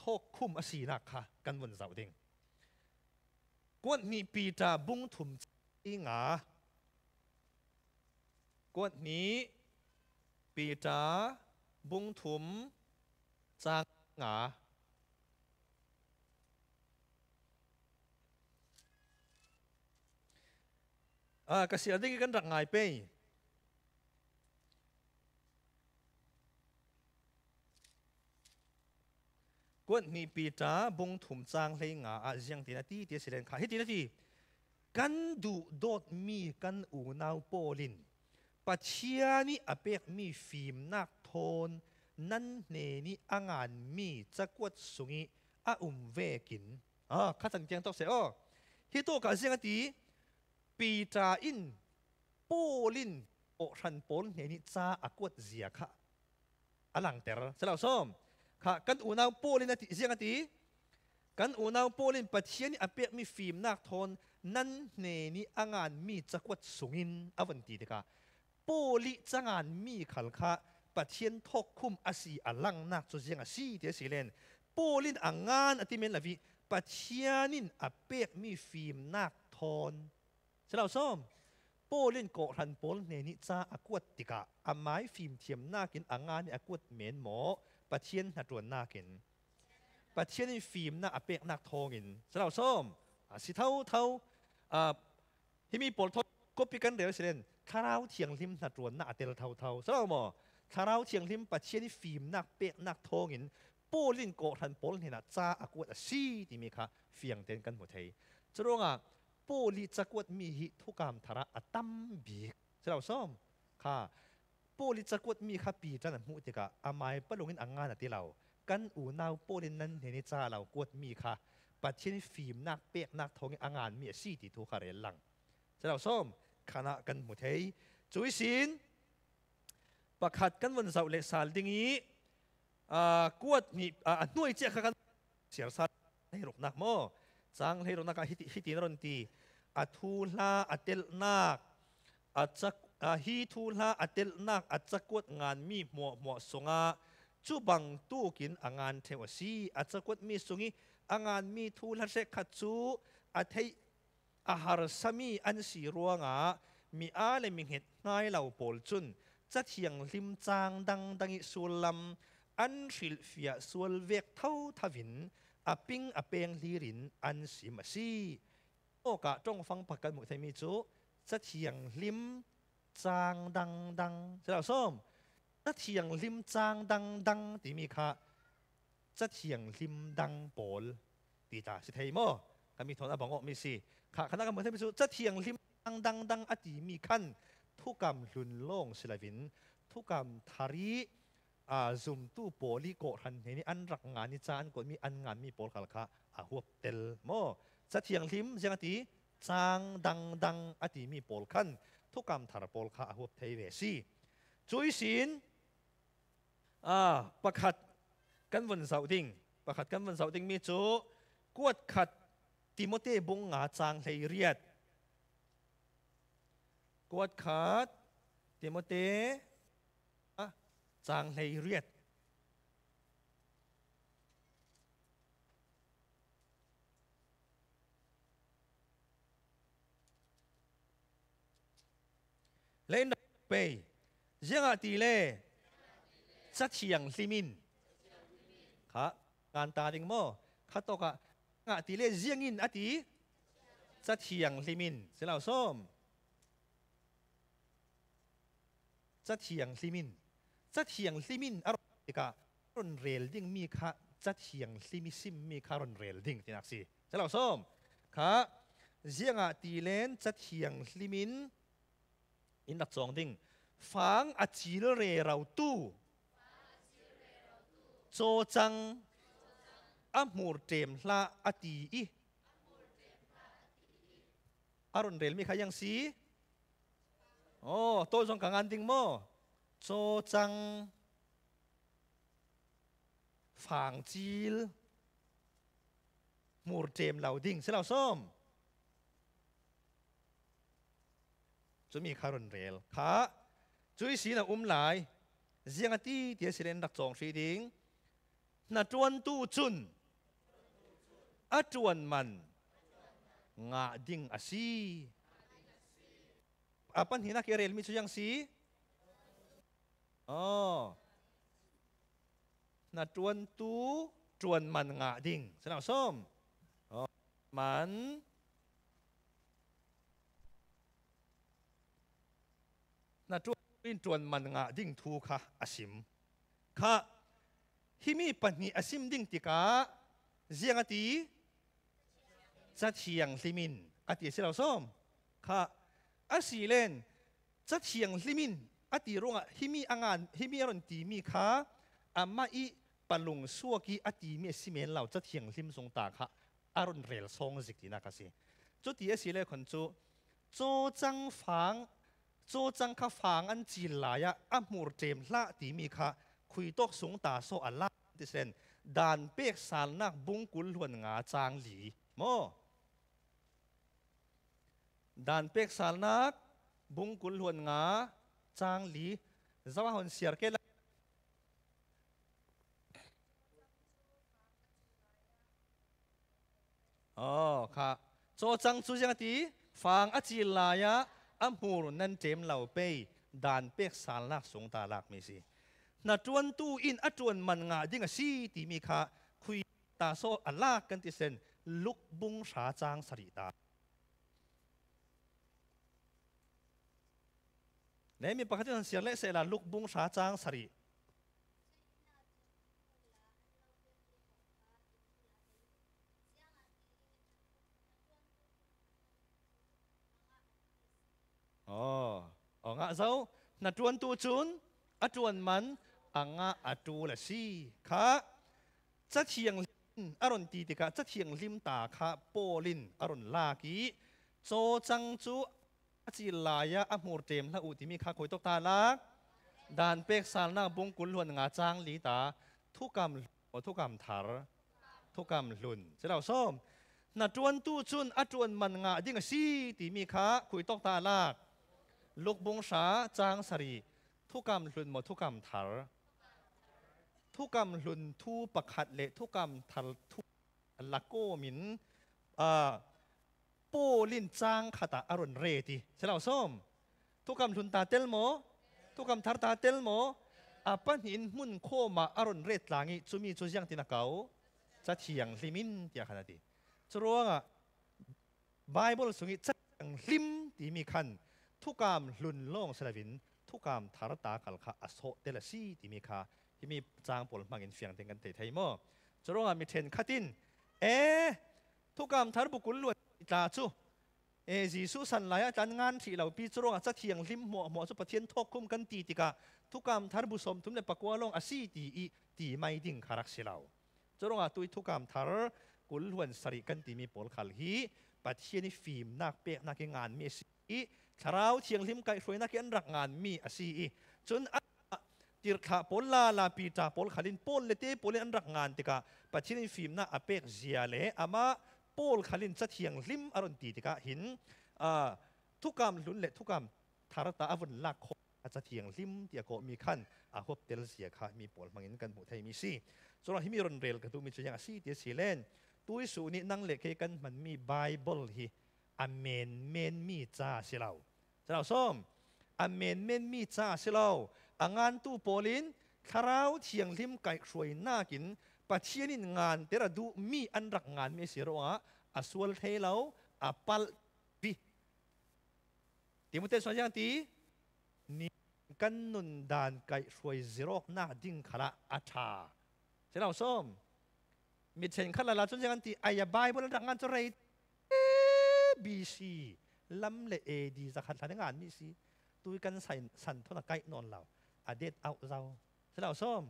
S1: ทอกคุมอสีนักค่ะกันวันเสาร์ดิ่งกวนนี้ปีตาบุ้งถุมอิงกวนนี้ปีตาบุ้งถุมจาง กษีดิ่งกันรักง่ายไปกวนมีปีตาบงถุมจางเลยงาเจียงตีนาทีเดียสิเลนขาเฮตีนาทีกันดูโดดมีกันอูนาวโปลินปัจเจียนี่อเปกมีฟิล์มนักโทนนั่นเนนี่อ่างานมีจะกวดสุงีเวกินข้าสังเกตต้องเสียฮิโตกะเจียงตีปีตาอินโปลินโอรันโปลเนนี่จ้าอกวดเสียค่ะหลังแต่ละเสร็จแล้วส้มค่ะกันอูนาวโปลินเสียงตีกันอูนาวโปลินปัจเจียนี่อเปกมีฟิล์มนักโทนนั่นเนนี่อ่างานมีจะกวดสุงินวันตีเด็กโปลิจะงานมีขัลค่ะปัจเจียนทกคุมอาศีหลังนักจุดเสียงสีเดียสิเลนโปลินอ่างงานอติเมนละวิปัจเจียนินอเปกมีฟิล์มนักโทนเสร็จแล้วส้มโปลินโกรันโปลเนนิจ้าอกวดติกะไม้ฟิล์มเทียมหน้ากินอ่างงานนี่อกวดเหม็นหมอปัจเจียนหัดวนหน้ากินปัจเจียนฟิล์มหน้าอเปกนักโทกินเสร็จแล้วส้มสิเท่าที่มีโปลทก็ปีกันเดียวสิเลนถ้าเราเทียงริมหัดวนหน้าเตลเท่าเสร็จแล้วหมอถ้าเราเทียงริมปัจเจียนฟิล์มนักเปกนักโทกินโปลินโกรันโปลเนน่ะจ้าอกวดสีที่มีค่ะเฟียงเต็นกันหมดเลยจะรู้ว่าโปลิจะกวดมีหิทุกรรมทาระตั้มบีกเสร็จแล้วส้มค่ะโปลิจะกวดมีค่ะปีจันทร์มุติกะไม้ปะลงอินอ่างงานที่เรากันอูนาวโปลินนั้นเห็นจ้าเรากวดมีค่ะปัจเจียนฟิล์มนักเปกนักทองอ่างงานมีสีที่ทุกข์เรลังเสร็จแล้วส้มขณะกันหมดเลยจุยสินประคัดกันวันเสาร์เล็กสาลดิ่งนี้กวดมีหน่วยเจ้ากันเสียสารให้รกนักโมจังให้รกนักฮิตินรนตีทูลาเตลนักจักฮิทูลาเตลนักจักกวดงานมีหมวสงะจูบังตู้กินงานเทวสีจักกวดมีสุงีงานมีทูลาเสกขัดจูเทอาหารสามีอันสีรัวงะมีอะไรมิงเหตุง่ายเหล่าโปลจุนจะเทียงริมจางดังอิสุลัมอันสิลฟิยสวลเวกเท่าทวินปิงเปงลีรินอันสิมาซีโอกะจงฟังประกันมุทัยมิจูจะเทียงริมจางดังเจ้าส้มจะเทียงริมจางดังที่มีค่ะจะเทียงริมดังโปลตีตาสิเทยโมก็มีทอนบอกว่ามีสิค่ะคณะกรรมการมิจูจะเทียงริมดังอดีมีขั้นทุกกรรมลุนโล่งศิลวินทุกกรรมทารีซุมตู้โปลีโกรันเฮนี่อันรักงานนี่จานก็มีอันงานมีโปลขัลค่ะหัวเตลโมจะเทียงลิมยังตีจางดังอดีมีโปลขันทุกกรรมทาร์โปลค่ะหัวเทเวซีจุยสินประคัดกันวันเสาร์ดิ่งประคัดกันวันเสาร์ดิ่งมีจูกวดขัดติโมเต้บงงาจางเลยเรียดกวดขัดติโมเต้จางเลยเรียดเล่นไปยังตีเล่จะเชียงลิมินค่ะการตาดิงโมข้าตกะตีเล่เจียงอินอตีจะเชียงลิมินเสร็จแล้วส้มจะเชียงลิมินจะเทียงลิมินอารมณ์กะรอนเรลดิ้งมีค่ะจะเทียงลิมิซิมมีค่ะรอนเรลดิ้งที่นักสิจะเล่าส้มค่ะเจียงตีเลนจะเทียงลิมินอินดักจองดิ้งฟังอจิลเรเราตู้โจจังมูร์เจมลาอตีอีอารอนเรลมีค่ะยังสิโอ้โตจงกังอันดิ้งโมโจจังฝังจีลมูร์เจมเหล่าดิ่งเสล่าส้มจะมีคารอนเรลค่ะจุยสีน่ะหลายเสียงตีเดียสิเลนดักจองสีดิ่งน่ะจวนตู้จุนจวนมันงาดิ่งสีปัญหานักเรลมีชุยังสีน่ะจวนตู้จวนมันงาดิ่งสนามส้มมัน อินจวนมันงาดิ่งทูค่ะอาศิมค่ะที่มีปัญหาอาศิมดิ่งติกาเจียงอตีจะเทียงลิมินอติเสียเราส้มค่ะอาศิเลนจะเทียงลิมินอติรงะที่มีงานที่มีอารมณ์ตีมีค่ะอามาอีปลุงสัวกีอติมีสิเมนเราจะเทียงลิมทรงตาค่ะอารมณ์เรลทรงจิกตีนักสิจุดที่อาศิเลคนจูโจจังฟังโจจังข้าฟังอันจีลายะอัมูร์เจมละตีมีค่ะคุยตกสงตาโซอัลละดิเซนดานเปกสารนักบุงกุลหวนงาจางหลีโมดานเปกสารนักบุงกุลหวนงาจางหลีจะว่าคนเสียร์เกล้อ๋อค่ะโจจังจูจังตีฟังอจีลายะอัมูร์นั่นเจมเหล่าเปย์ดานเปกสารนักสงตาลักมีสินาจวนตู้อินอจวนมันงาดิ่งสีตีมีค่ะคุยตาโซอัลลากันติเซนลุกบุงสาจางสริตาเนี่ยมีประกาศเสียงเล็กเสละลุกบุงสาจางสริอ๋องะเจ้านาจวนตู้จุนอจวนมันงะอจูละสีค่ะจะเทียงอารมณ์ตีติกะจะเทียงลิมตาค่ะโปลินอารมณ์ลากีโจจังจูจีลายะอมูร์เจมละอุติมีค่ะคุยตกตาลักดานเป็กสารนักบุงกุลหวนงาจางลีตาทุกกรรมทุกกรรมทารทุกกรรมลุนเจ้าส้มนาจวนตู้จุนอจวนมันงาดิ่งสีตีมีค่ะคุยตกตาลักลูกบุงสาจางสรีทุกกรรมลุนหมดทุกกรรมทารทุกกรรมลุนทูประคัดเละทุกกรรมทารทุลักโกมินโปลินจางขตาอรุณเรติเจ้าส้มทุกกรรมลุนตาเตลโมทุกกรรมทารตาเตลโมปัญหินมุนโคมาอรุณเรตลางิจุมีจุยังตินักเขาจะเถียงลิมินเดียขนาดนี้จรวงไบเบิลสุงิจะเถียงลิมตีมีคันทุกกรรมลุนโล่งสลาวินทุกกรรมทารตาคัลขะอโศเตลซีตีมีค่ะที่มีจางปลมังอินเฟียงเต็งกันเตะไทยโมจรวงมีเทนขัดินทุกกรรมทารบุกุลลวดตาจูจีสุสันไลอาจารย์งานที่เราพิจารณาจะเทียงลิมหัวสุปเทียนทอกคุมกันตีติกาทุกกรรมทารบุสมทุมในปะกัวลงอาศีตีไม่ดิ่งคารักสิเราจรวงตุยทุกกรรมทารกุลลวนสริกันตีมีปอลขัลฮีปัจเจียนฟิล์มนักเปะนักงานมีสีชาวเทียงลิมไก่ช่วยนักอันรักงานมีอาศีจนติร์ขาปอลลาปีจ่าปอลขัลินปอลเลเตปอลอันรักงานติกาปัจเจียนฟิล์มนักอเปกเจียเลอามาปอลขัลินจะเทียงลิมอารมณ์ตีติกาหินทุกกรรมลุนเละทุกกรรมทารตาอวุนลักขอาจจะเทียงลิมเดียก็มีขั้นอาฮบเตลเสียค่ะมีปอลมังอินกันหมดไทยมีสีส่วนที่มีรอนเรลกันตัวมีจุดอย่างสีเดียสีเลนตัวสูนี่นั่งเล็กกันมันมีไบเบิลฮีอเมนเมนมีจ้าสิเราจะเราส้มอเมนเมนมีจ้าสิเรางานตู้ปอลินคราวเทียงลิมไก่ช่วยน่ากินปัจเจียนงานเตระดูมีอันรักงานมีเสียรัวสวลเทเลาปัลปีที่มุเตสวนยังตีนี่กันนุนดานไก่ช่วยซิรอกน่าดิ่งขละอาชาเจ้าส้มมิเชนขันละจนยังตีอายาบายบนรักงานจะไรบีซีลำเลเอดีจะขัดงานมีสีตุยกันใส่สันทนไก่นอนเราอเดตเอาเราเจ้าส้ม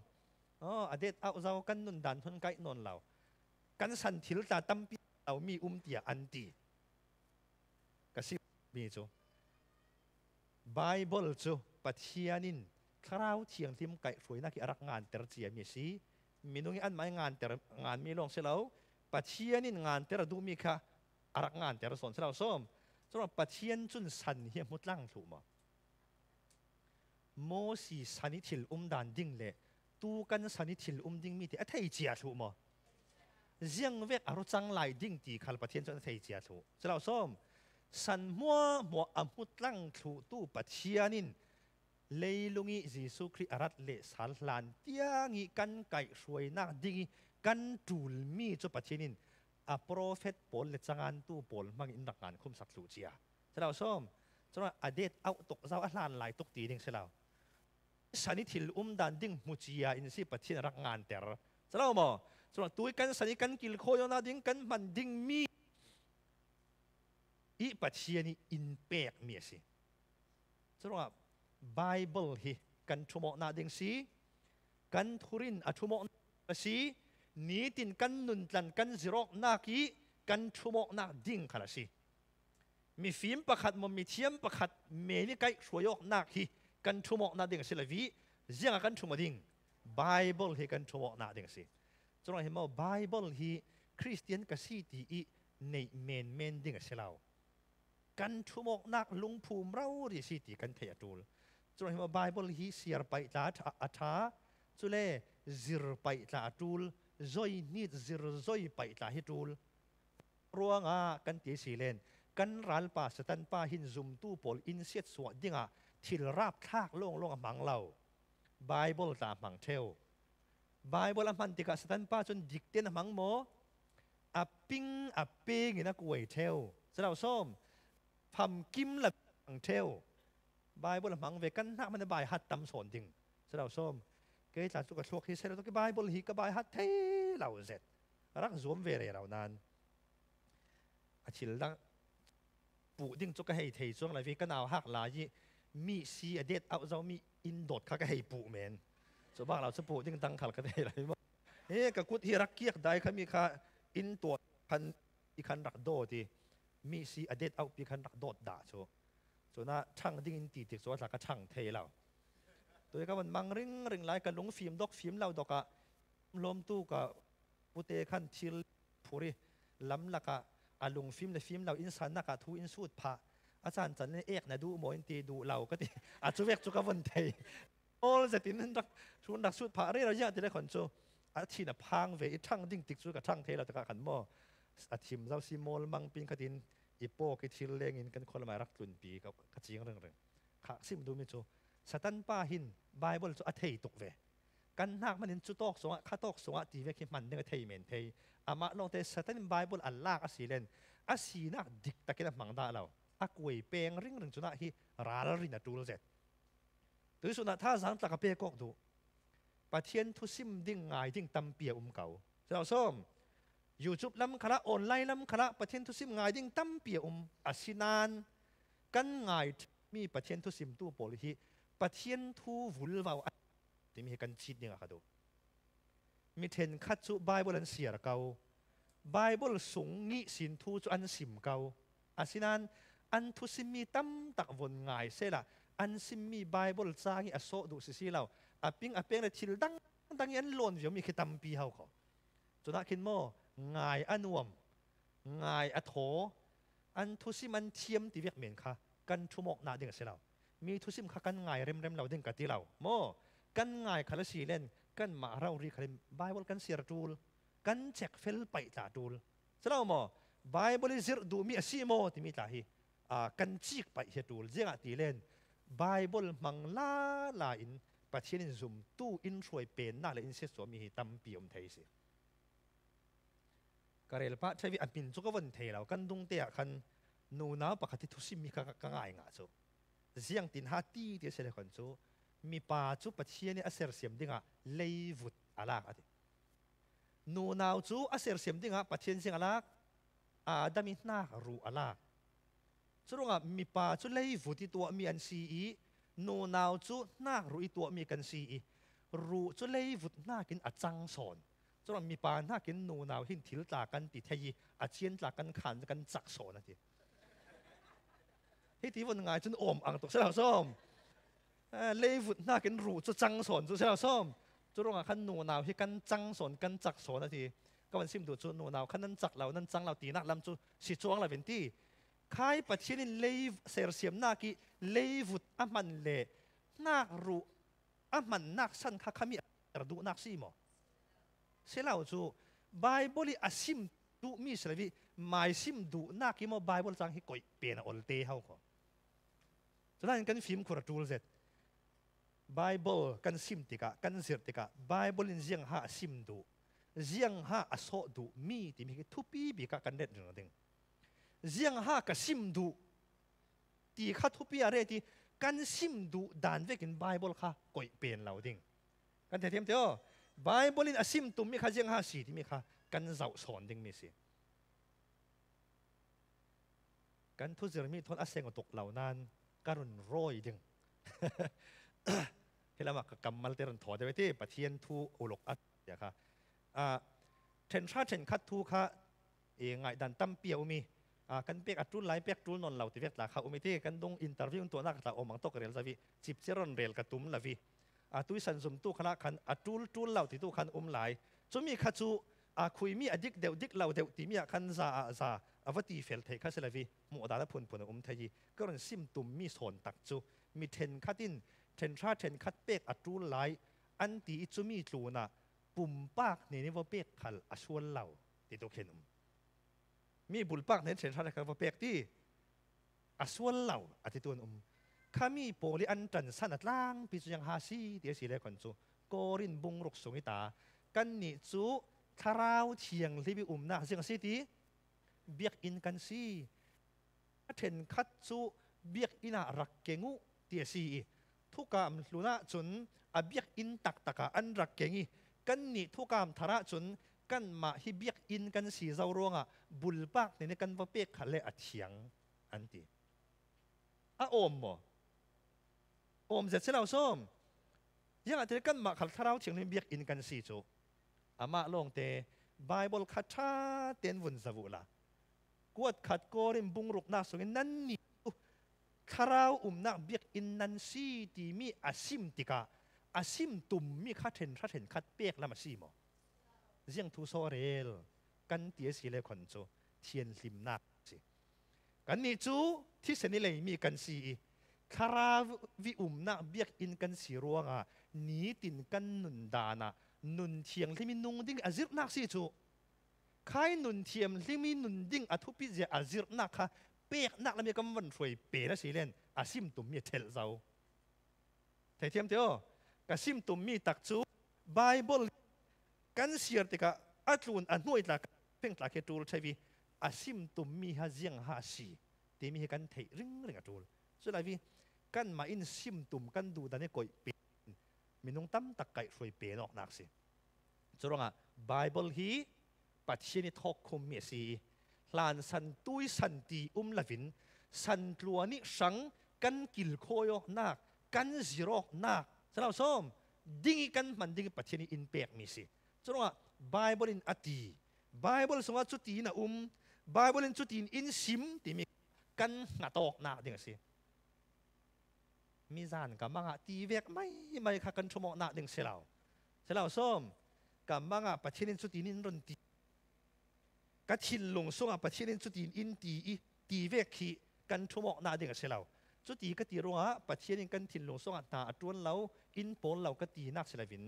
S1: อเดตเอาเรากันนุนดานทนไก่นอนเรากันสันทิลตาตั้มปีเรามีเตียอันตีกระซิบมีจูไบเบิลจูปัจเจียนินคราวเทียงทิมไก่ช่วยนักรักงานเตอร์เจียมีสีมีนุ่งอันไม่งานเตอร์งานมีลงเสลาปัจเจียนินงานเตอร์ดูมีค่ะรักงานเตอร์สอนเสลาส้มสำหรับปัจเจียนจุนสันเฮียมุดลังถูกมั้ยโมสีสันนิทิลดานดิ่งเล่ตูกันสันนิทิลดิ่งมีแต่ไทยเจียถูกมั้ยเจียงเวกอารจังไหลดิ่งตีขัลปัจเจียนจนไทยเจียถูกเสลาส้มสันมัวมุดลังถูตู้ปัจเจียนินเลยลุงยิสุคริอารัตเลสัลลันเตียงิกันไก่ช่วยนักดิ่งกันจูลมีจุปัจเจียนินโปรเฟตปอลเลจังอันตู้ปอลมังอินรักงานคุมสักสูเจียเสลาส้มสำหรับอดีตเอาตกเจ้าอัลลานไหลตกตีดิ่งเสลา สันนิทิลดานดิ้งมุจียาอินสิปัจฉินรักงานเตอร์จะเล่าบ่ส่วนตัวกันสันนิกันกิลโคยนาดิ้งกันมันดิ้งมีอีปัจฉินอินเปกเมียสิจะว่าไบเบิลฮีกันชั่วโมงนาดิ้งสีกันทุรินอชั่วโมงสีนี้ตินกันนุนตันกันจิโรกนากีกันชั่วโมงนาดิ้งขนาดสิมีฟิล์มประคัดมันมีเทียมประคัดเมนี่ไกช่วยยกนากีกันชั่วโมงนาดิ้งสิละวิเรื่องกันชั่วโมงดิ้งไบเบิลฮีกันชั่วโมงนาดิ้งสิจนเราเห็นว่าไบเบิลฮีคริสเตียนกับซีตีอีในเมนดิ้งสิเรากันชั่วโมงนักลุงภูมิเราดิสิตีกันเทียจูลจนเราเห็นว่าไบเบิลฮีเสียไปตาอัฐาจุเล่ซิรไปตาจูลซอยนิดซิรซอยไปตาฮิจูลรัวงากันตีสีเลนกันรัลป้าสตันป้าหินซุมตู้ปอลอินเซียสวดดิ้งอ่ะทิลราบทากลงมังเราไบเบิลตามมังเทวไบเบิลมันติกาสตันป้าจนดิกเตนมังโมอับปิงนะกวยเทวจะเราส้มพำกิมละมังเทวไบเบิลมังเวกันนักมันใบฮัดตำสอนจริงจะเราส้มเกิดจากสุขโชคที่เสร็จแล้วก็ไบเบิลฮีก็ใบฮัดเทเราเสร็จรักสวมเวรเรานานอาชิลละปูดิ้งจุกให้เทช่วงไรวิกันเอาหักลายมีซีอเดตเอาเรามีอินโดดข้าก็ให้ปูเมนส่วนบ้านเราจะปูดิ้งตั้งขัดกันได้ไรบ้างกับกุฎที่รักเกียกได้เขามีค่าอินตัวพันอีคันรักโดดีมีซีอเดตเอาปีคันรักโดดด่าโชส่วนน่ะช่างดิ้งอินตีติดส่วนหลักก็ช่างเทเราตัวก็มันมังริงไล่กันลงฟิล์มดอกฟิล์มเราดอกอะลมตู้กับปุเตคันทิลพูรีล้ำละกะอาลงฟิล์มในฟิล์มเราอินสันนักทูอินสูดพะอาจารย์จันเอกนะดูโมอินตีดูเราก็ตีอาจจะเวกจุกวันเทยโอ้จะตินนั้นชวนดักสูดพะเรื่องเราอย่างที่ได้ขนโจอาทิตย์พังเวทช่างดิ้งติดสูดกับช่างเทเราจะกันมั่วอาทิมเราซิโมลมังปินกตินอีโป้กิทิลเลงอินกันคนละไม่รักตุนปีกับกระจิงเรื่องข้าซิมดูมิโจสตันป้าหินไบเบิลจะอาเทยตกเวกันนักมันเห็นจุดตอกสวะข้าตอกสวะตีเวคิมันเนี่ยเทยเมนเทยอามาลองเตสตันไบเบิลอัลลากอาศิเลนอาศินักดิกตะกินมังดาเราอากวยเปงริงจุนักฮีราลรินาจูลเซตตัวสุนัขท่าสังตะกเปกอกดูปะเทียนทุซิมดิ้งไงดิ้งตำเปียเก่าเราส้มยูทูบล้ำขละออนไลน์ล้ำขละปะเทียนทุซิมไงดิ้งตำเปียอาศินานกันไงมีปะเทียนทุซิมตู้โปลิฮีปะเทียนทูวุลวาวที่มีกันชิดเนี่ยครับดูมีเทนคัดจุไบเบิลอันเสียเก่าไบเบิลสูงงี้สินทูจุอันสิมเก่าอาศินานอันทุสิมีตั้มตักวนง่ายเสียละอันสิมีไบเบิลจ้างอโศดูสิเราอาปิงเลยทิลดังยันล้วนอยู่มีคิดตั้มปีเขาเขาจุนักขินโมง่ายอันวมง่ายอโถอันทุสิมันเทียมตีเวียกเหม็นค่ะกันชั่วโมงนาเด้งเสียเรามีทุสิมค่ะกันง่ายเร็มเราเด้งกัดที่เราโมกันง่ายคาราสีเล่นกันมาเรารีคาริมไบเบิลกันเสียจูลกันเช็คเฟลไปจ่าจูลเสียเราโมไบเบิลเสียดูมีอาชีโมที่มีจ่าฮีกันจีกไปเฮตูลเจ้าตีเล่นไบเบิลมังลาอินปัจเจนินซุมตู้อินช่วยเป็นน่าเลยอินเสสวมีตั้มปีไทยสิกระเรลปะใช้วิอันปินจุกวันเทเรากันดุงเตะคันนูน่าปกติทุสิมีกัง่ายง่ายโจเสียงตินฮัตตีเดียเสด็จคนโจมีป่าจุปัจเจนี่อาเซอร์เซียมดิ้งะเลวุดอาลากอะดินูน่าจูอาเซอร์เซียมดิ้งะปัจเจนเสียงอาลากดามินารูอาลากสุดงมีป่าจุเลยฟุติตัวมีอันซีอีนูนาวจุนักรู้ตัวมีกันซีอีรู้จุเลยฟุตนักกินอัดจังสอนสุดมีป่านักกินนูนาวหินทิลตากันติดเทียอัดเชียนตากันขันกันจักสอนนะทีที่วันงานจนอมอังตกเสาส้มเลยฟุตนักกินรู้จุจังสอนจุเสาส้มสุดขันนูนาวที่กันจังสอนกันจักสอนนะทีก็มันซิมดูจุนูนาวขันนั้นจักเรานั้นจังเราตีนักลำจุสิจวงเราเป็นที่ใครปัจเจนินเลวเสียเสียมนักเลวุดอามันเล่นักรู้อามันนักสันข้ามีระดูนักซีโมเสียแล้วจูไบเบิลอาซิมดูมีสเลวีไม่ซิมดูนักที่โมไบเบิลจังให้ก่อยเปลี่ยนอลเตเขาก็ฉะนั้นกันฟิล์มคุรจูลเสร็จไบเบิลกันซิมติกะกันเสียติกะไบเบิลเจียงหาซิมดูเจียงหาอโศดูมีที่มีทุปีบีกะกันเด็ดหนึ่งเด้งเจียงหากระซิมดูตีข้าทุบปีอะไรที่ กันซิมดูดานเวกินไบเบิลค่ะก่อยเปลี่ยนเราดิ่งกันเทียมเถอะไบเบิลินอาซิมตุมมีค่ะเจียงหาสีที่มีค่ะกันเจ้าสอนดิ่งมีสิกันทุจริตมีทนอาเซงตกเหล่านั้นการุนโรยดิ่งเฮลามากำมัลเตรันถอดไว้ที่ปะเทียนทูอุลกอัดอย่างค่ะเทนชาเทนคัดทูค่ะไงดันตั้มเปียวมีกันเปียกอัดรุ่นไหลเปียกรุ่นนนเหล่าที่เวทหลักเขาอุมิที่กันดงอินเตอร์วิวตัวนักตาอมังตกเรียลซาวีจิบเซรอนเรียลกระตุ้มลาวีตุยสันสมตู้คณะขันอัดรุ่นเหล่าที่ตู้ขันไหลจนมีขัดจูคุยมีอดิกเดวดิกเหล่าเดวที่มีขันซาอวตีเฟลเทคัสลาวีหมู่ดาลพุนไทยก็รันซิมตุมมีโซนตักจูมีเทนคัดอินเทนชาเทนคัดเปียกอัดรุ่นไหลอันที่จูมีจูน่ะปุ่มปากนี่ว่าเปียกขัลอชวนเหล่าที่ตู้เข็นมีบุลปักเนี่ยเช่นชาติการเปียกที่อสวลเหล่าอธิตุนข้ามีโพลิอันจันสันอัดล่างพิจุยังฮาซีเดียสีเลคนจูโกรินบุงรุกสงอิตากันนิจูทาราวเทียงลิบินะเสียงสิทีเบียกอินกันซีเทนคัดจูเบียกอินารักเกงูเดียสีทุกกามลุนะจุนเบียกอินตักตะกาอันรักเกงีกันนิทุกกามทาระจุนกันมาฮิเบียกอินกันสีเจ้าร้องบุลปักในกันว่าเปียกขันเลอัดเฉียงอันตีโอมบ่โอมเสร็จแล้วส้มยังอาจจะกันมาขัดทาราวเฉียงในเบียกอินกันสีโจมาลงเตไบเบิลขัดชาเตียนวุ่นสบุละกวดขัดโกริมบุงรุกนักสงนั่นนี่ทาราวนักเบียกอินนันสีที่มีอาซิมติกาอาซิมตุ่มมีขัดเห็นขัดเปียกแล้วมาซีโมเรื่องทุโซเรลกันเตียสีเลคนจูเทียนลิมนักสิกันนี่จูที่เสนิเลยมีกันสีคาราวินักเบียกอินกันสีรัวงะนีตินกันนุนดานะนุนเทียงที่มีนุงดิ้งอาซิรนักสิจูใครนุนเทียมที่มีนุนดิ้งอทุพิเจอาซิรนักค่ะเปียกนักแล้วมีกำวันช่วยเปียนะสิเลนอาซิมตุมมีเทลเจ้าแต่เทียมเดียวกับซิมตุมมีตักจูไบเบิลกันเสียติกะอัตลุนอันนุ่ยตากเพ่งตาเกตูลใช่วิอาซิมตุมมีฮาเจียงฮาสีที่มีกันเทริงกตูลสุดท้ายวิกันมาอินซิมตุมกันดูดันนี่ก่อยเปมีนุ่งตั้มตะไก่ช่วยเปนออกนักสิจุดว่าไบเบิลฮีปัจเจนิทอกคุมเมสีลานสันตุยสันติลาวินสันตลัวนี่สังกันกิลโคโยนักกันจิโรนักสำหรับส้มดิ้งกันมันดิ้งปัจเจนิอินเปียกมีสิจุดว่าไบเบิลอินอตีไบเบิลสมว่าจุดตีนะไบเบิลอินจุดตีอินซิมที่มีกันหน้าตอกหน้าดิ้งสิมีจานกับมังอ่ะตีเวกไม่ค่ะกันชั่วโมงหน้าดิ้งเสียแล้วส้มกับมังอ่ะปัจเจนิจุดตีนินรนตีกัดชินลงส่งปัจเจนิจุดตีอินตีเวกขี้กันชั่วโมงหน้าดิ้งเสียแล้วจุดตีก็ตีรงอ่ะปัจเจนิกันชินลงส่งตาจวนเราอินโปนเราก็ตีนักเสียวิน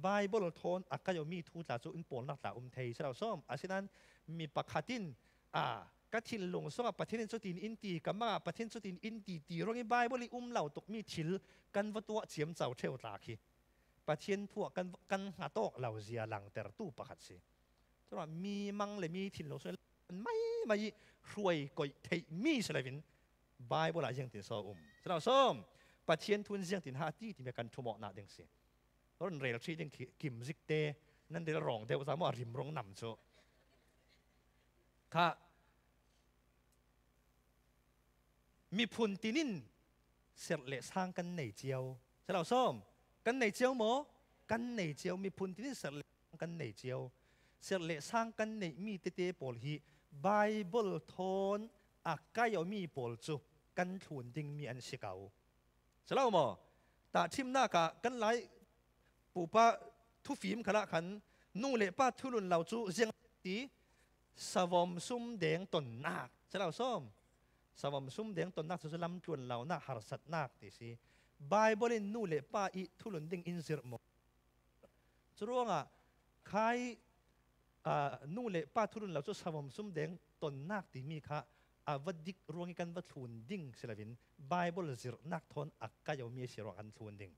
S1: ไบเบิลทอนอากาศมีทูตาจูอินโปนนักตาเทยเราส้มอาศัยนั้นมีปะขัดินกัดทินลงส่งประเทศสุดินอินตีกับมาประเทศสุดินอินตีตีโรงไบเบิลเหล่าตกมีชิลกันวัตถุเฉียมเจ้าเทวตาคีประเทศพวกกันหาโตเหล่าเสียหลังแต่ตู้ประคัดสิเพราะว่ามีมังเลยมีทินลงส่วนไม่รวยก่อยเทยมีสลายวินไบเบิลยังติดโซ่เราส้มประเทศทุนยังติดหาที่มีการชั่วโมงหน้าเด้งสิรถเรือที่ยังกิมซิกเตนั่นเดี๋ยวร้องเดี๋ยวสามารถริมร้องนำโซ่ค่ะมีพุนตินินเสร็จเลยสร้างกันในเจียวใช่เราส้มกันในเจียวหมอกันในเจียวมีพุนตินินเสร็จเลยกันในเจียวเสร็จเลยสร้างกันในมีเตโปลฮีไบเบิลทอนอากาศมีโปลจูกันทุนดิ้งมีอันเสกเอาใช่เราหมอแต่ทิมหน้ากะกันไหลปูป้าทุฟิมขณะขันนู่นเลยป้าทุลุนเราจูเจียงตีสวมซุ่มแดงต้นนักใช่เราส้มสวมซุ่มแดงต้นนักสุดลำจวนเราหน้าหารสัตนักตีสิไบเบิลนู่นเลยป้าอีทุลุนดิ้งอินเสิร์มจุดว่าใครนู่นเลยป้าทุลุนเราจูสวมซุ่มแดงต้นนักตีมีค่ะวัดดิกรวงกันวัดทุนดิ้งเสลวินไบเบิลสิรนักทนอักกายมีสิรกันทุนดิ้ง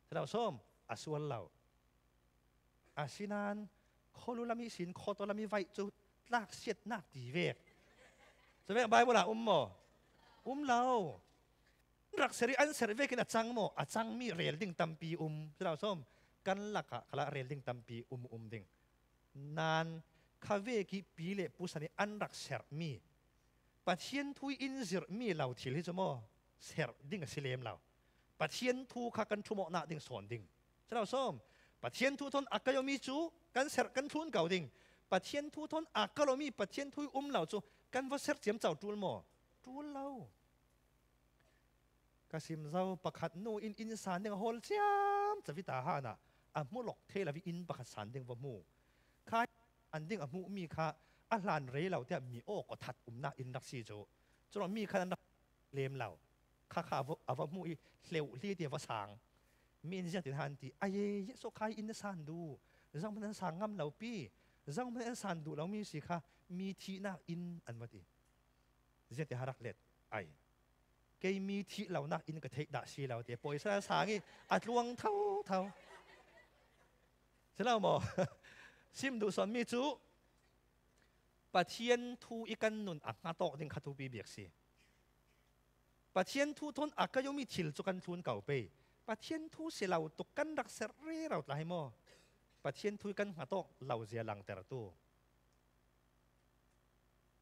S1: ใช่เราส้มอาส่วนเราอาศินันคนรู้ละมีสินคนตัวละมีไว้จุดลากเสียดนักดีเวกจะเป็นใบบุหรี่หมอเรา รักเสรีอันเสรีเวกินอาจังโมอาจังมีเรียลดิ้งตัมปีเราส้มกันลักขละเรียลดิ้งตัมปีดิ้งนานข้าเวกิปีเล่ปุษณีอันรักเสรมีปัจเจียนทุยอินซิร์มีเหล่าที่ลิจโมเสรดิ้งสิเลมเหล่าปัจเจียนทุข้ากันทุ่มหน้าดิ้งสอนดิ้งเราส้มปัจเจียนทุทนอักยมีจูกันเสรกันทุนเก่าดิ้งปัจเจียนทุทนอักลมีปัจเจียนทุยเหล่าจูกันว่าเสรเจียมเจ้าจูลโมจูลเหล่ากสิมเจ้าประคัดนูอินสานเดงโฮลเจียมจะวิตาหานะอ่ะมูหลอกเทลวิอินประคัดสานเดงวมูข้าอันเดงอ่ะมูมีข้าอัลลันเรย์เราเดียมีโอ้ก็ทัดน่าอินรักซีโจจนมีข้านั้นเลมเราข้าอ่ะวมูอีเลวลีเดียวว่าสางมีอินเสียติทันทีไอ้เยโซข้าอินสานดูจังมันสางงามเราปีจังมันสานดูเรามีสิข้ามีทีน่าอินอันวัดีเสียติหารักเล็ดไอเกมีที่เรานักอินกระเทกด่าชีเราเดี๋ยวปล่อยสระสางี้อัดลวงเท่าเสร็จแล้วหมอซิมดูสอนมีจูปะเทียนทูอีกันนุนอักนาตอกดิ้งขัดทูปีเบียกซีปะเทียนทูทนอักก็ยังมีถิลจุกันทุนเก่าไปปะเทียนทูเสียเราตกกันรักเสรีเราตายหมอปะเทียนทูกันขัดตอกเราเสียหลังแต่ละตัว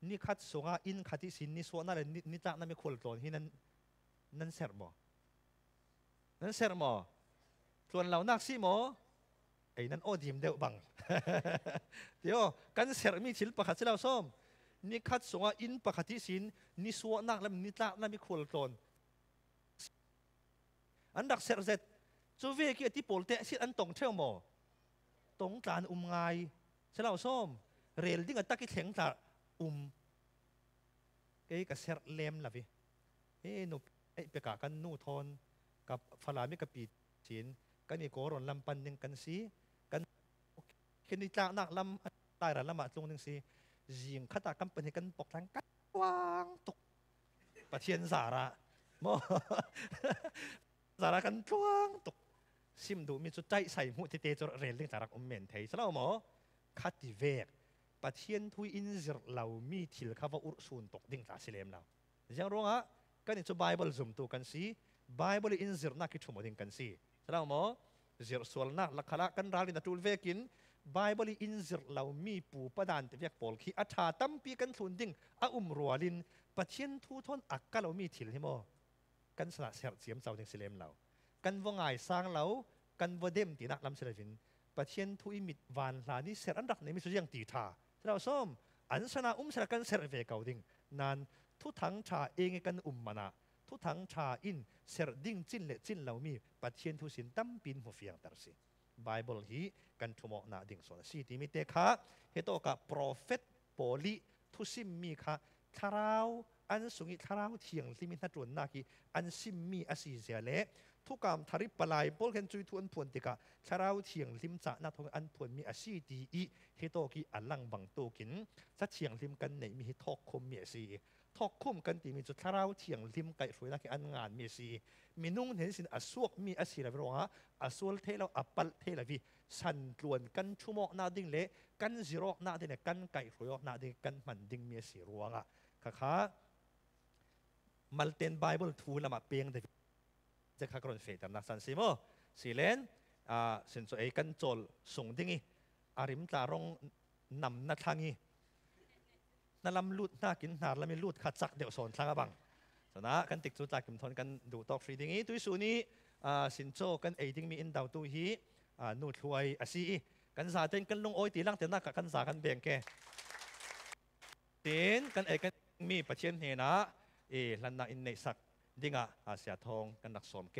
S1: นี่ขัดสงอินขัดที่สินนี่ส่วนนั่นเลยนี่จากนั้นไม่ควรตอนที่นั่นเสร์มอส่วนเรานักสิหมอไอ้นั่นโอดิมเดียวบังเดี๋ยวกันเสร์มีศิลปะขัดเสเราส้มนี่ขัดสงอินปะขัดที่สินนี่ส่วนนักแล้วนี่จากนั้นไม่ควรตอนอันดักเสร์เสร็จจูเวกี้ที่โปลเตะสิอันตรงเท่าหมอตรงการไงเสเราส้มเรลดิ้งอันตักที่แข็งตาเอ้กับเสร์เลมล่ะพี่นุไอ้เปกากันนู่ทอนกับฝรั่งไม่กับปีจีนกันนี่โกรนลำปันยังกันซีกันเห็นนี่จากนักลำตายระลำมาตรงนึงซียิงขัดกันเป็นกันปกทางกันวางตกปะเทียนสาระมอสาระกันวางตกซิมดูมีจุดใจใส่หูเตะจเรลลิงสาระเมนไทยสแล้วหมอคัดที่เวกปะเทียนทุยอินซิร์เรามีทิลข้าวอุรสูนตกดิ่งตาสิเลมเราอย่างรู้ฮะกันนี่จะไบเบิลซุ่มตัวกันสิไบเบิลอินซิร์นักคิดชมดิ่งกันสิแล้วหมอซิร์ส่วนนักลักขละกันราลินาตูลเวกินไบเบิลอินซิร์เรามีปูประดานที่เรียกปอลคีอัฐาตั้มปีกันสุนดิ่งรัวลินปะเทียนทุทนอักกะเรามีทิลที่หมอกันสละเสียมเจ้าดิ่งสิเลมเรากันว่างายสร้างเรากันว่าเดมตีนักลำเสลวินปะเทียนทุยมิดวานลานี่เสร็จอันดักในมิสุยังตีท่าเราส้มอันสนาสระกันเสร็จเวกเอาดิ่งนั้นทุกทั้งชาเองกันมานะทุกทั้งชาอินเสร็จดิ่งจินเละจินเรามีปัจเจียนทุสินตั้มปินหัวเฟียงตรสิไบเบิลฮีกันทุ่มนาดิ่งส่วนสีที่มีเตค่ะเหตุกับโปรเฟตโปลิทุสิมมีค่ะทาราวอันสุงิทาราวเทียงที่มีนัดวนนากีอันซิมมีอาศัยเสียเละทุกการทาริปลายบอลกันจุยทวนพวนติกะทาราวเทียงลิมจากนัดทงอันพวนมีอาศัยดีอีเหตุกีอันลังบังโตกินจะเทียงลิมกันในมีทอกคมมีอาศัยทอกคุ้มกันตีมีจุดทาราวเทียงลิมไก่ฝอยนักอันงานมีสีมีนุ่งเห็นสินอสวกมีอาศัยอะไรบ้างฮะอสวลเทลอัปปัลเทลวิสันตวนกันชั่วโมงนาดิ่งเละกันจิโรนาดิ่งกันไก่ฝอยนาดิ่งกันมันดิ่งมีสีรัวงะค่ะมัลเทนไบเบิลทูละมาเปียงเดจะข้ากรอนเฟตนักสันซิโมสิเลนสินโซเอกันโจลส่งดิ่งอาริมตารงนำนักทางีนั่นลำลุดน่ากินหนาแล้วมีลุดขัดจักเดี๋ยวสอนทางบังสนะกันติดจุดจากกิมทนกันดูตอกฟรีดิ่งตุยสูนี้สินโซกันเอดิ่งมีอินดาวตุฮีนูทวยอาซีกันสาเต้นกันลงโอยตีลังเต้นนักกันสากันเบี่ยงแกเต้นกันเอกันมีปัจเจียนเฮนะลันนาอินในสักดิ่งเสียทองกันนักสมแก